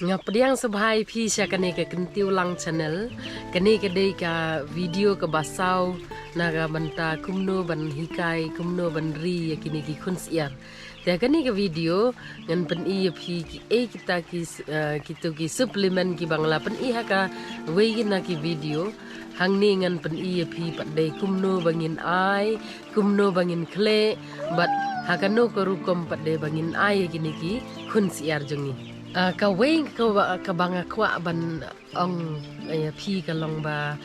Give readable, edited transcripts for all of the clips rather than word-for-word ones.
Ngapdiang sabhay pi siya kani ka kentiu lang channel kani kadai ka video ka basau naga banta kumno ban hikai kumno ban ri yakini ki khunsiar te kani ka video ngan pen i pi ki kita ki kitu ki supplement ki bangla pen i haka wei na ki video hang ni ngan pen i pi padai kumno bangin ai kumno bangin kle but hakano ko rukom padai bangin ai yakini ki khunsiar jongi ka wei ka banga kwa ban ong pi ka long ba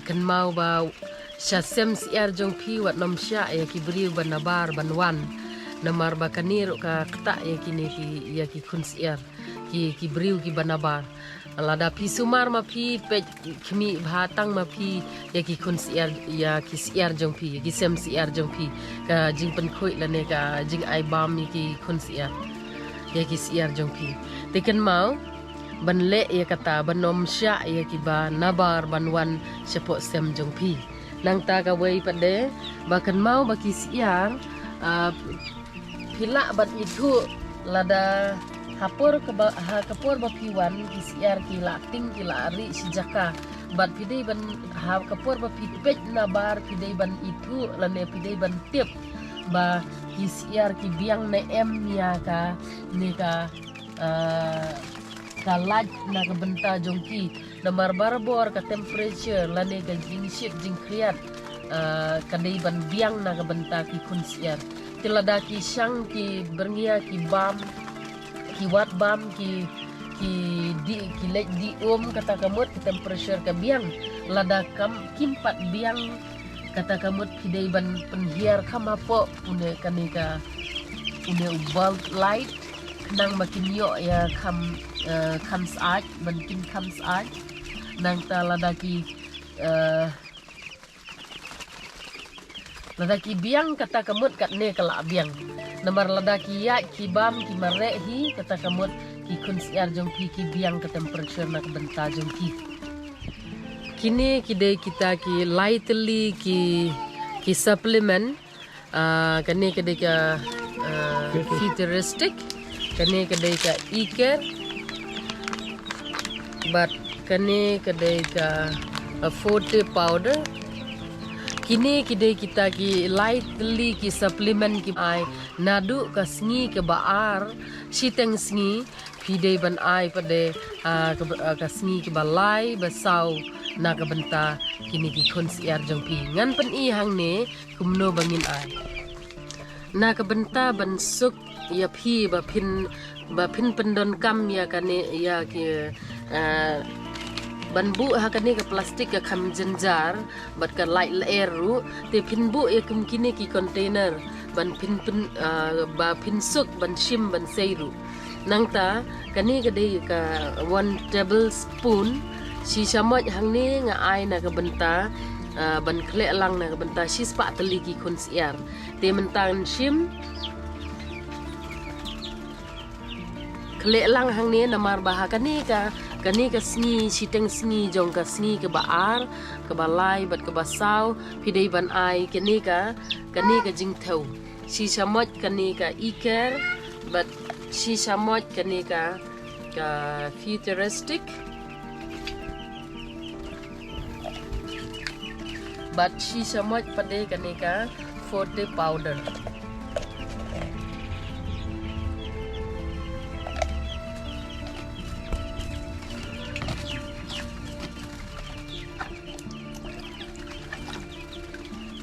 kan mau ba sha sem siar jong pi wat nom sha ya ki briu ban nabar ban wan namar ba kanir ka kta ya kini ki ya ki kun siar ki briu ki ban nabar lada pi sumar ma pi pe khmi bhatang ma pi ya ki kun siar ya ki siar jong pi ki sem siar jong pi ka jing pen khoi la ne ka jing ai bam ki kun siar ya ki siar jong pi tekan mau ban le ya kata ban nom sya ya ki ba nabar ban wan sepo sem jong pi nang ta ka wei pade bakan mau baki siar pila ban itu lada hapur ke ha kapur ba pi wan ki siar ki la ting ki la ari sijaka bat pidei ban ha kapur ba pi pej nabar pidei ban itu lane pidei ban tip ba ki siar ki biang na em ya ka ni ka kalaj na ka benta jongki na barbarbor ka temperature lane ka jing shit jing kriat kadai ban biang na ka benta ki kun siar tilada ki syang ki berngia ki bam ki wat bam ki lek di kata kamut ki temperature ka biang lada kam kimpat biang kata kamut pidai ban penhiar kamapo une kanika une bulb light nang makin yo ya kam saat bantin kam saat nang ta ladaki biang kata kamut kat ne kala biang nomor ladaki ya ki bam ki mare hi kata kamut ki kun siar jong pi ki biang ke temperature nak benta jong pi kini kidai kita ki lightly ki supplement kani kidai ka futuristic kani kadai ka iker but kani kadai ka forte powder kini kidai kita ki lightly ki supplement ki ai nadu ka sngi ke baar siteng sngi pidai ban ai pade ka sngi ke balai basau na ka benta kini ki kon siar jong pi ngan pen i hang ne kumno bangin ai na ka benta ban suk ya pi ba pin pendon kam ya kane ya ki ban bu ha kane ka plastik ka kham jenjar bat ka light air ru te pin bu ya kum kini ki container ban pin ba pin suk ban shim ban seiru nangta kani ka de ka 1 tablespoon si samoj hang ni nga ai na ka benta ban kle lang na ka benta si spa tali ki kun siar te mentan shim kle lang hang ni namar bah kani ka sngi siteng sngi jong ka sngi ke baar ke balai bat ke basau pidei ban ai kani ka jing thau si samoj kani ka iker bat si samoj kani ka futuristic but si samoj pade kani ka forte powder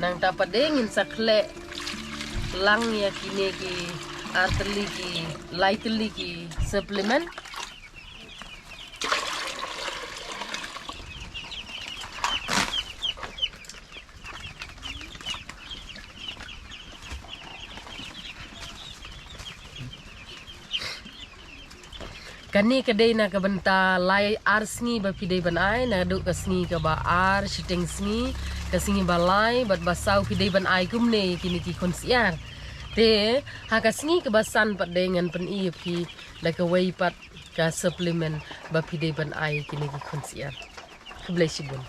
nang tapadengin sakle lang ya kini ki artli ki lightly ki supplement kani kadai na ka benta lai ar sngi ba pidai ban ai na du ka sngi ka ba ar siteng sngi ka sngi ba lai bat basau pidai ban ai kumne kini ki kon siar te ha ka sngi ka basan pat dengan pen i pi da ka wei pat ka supplement ba pidai ban ai kini ki kon siar keblai sibun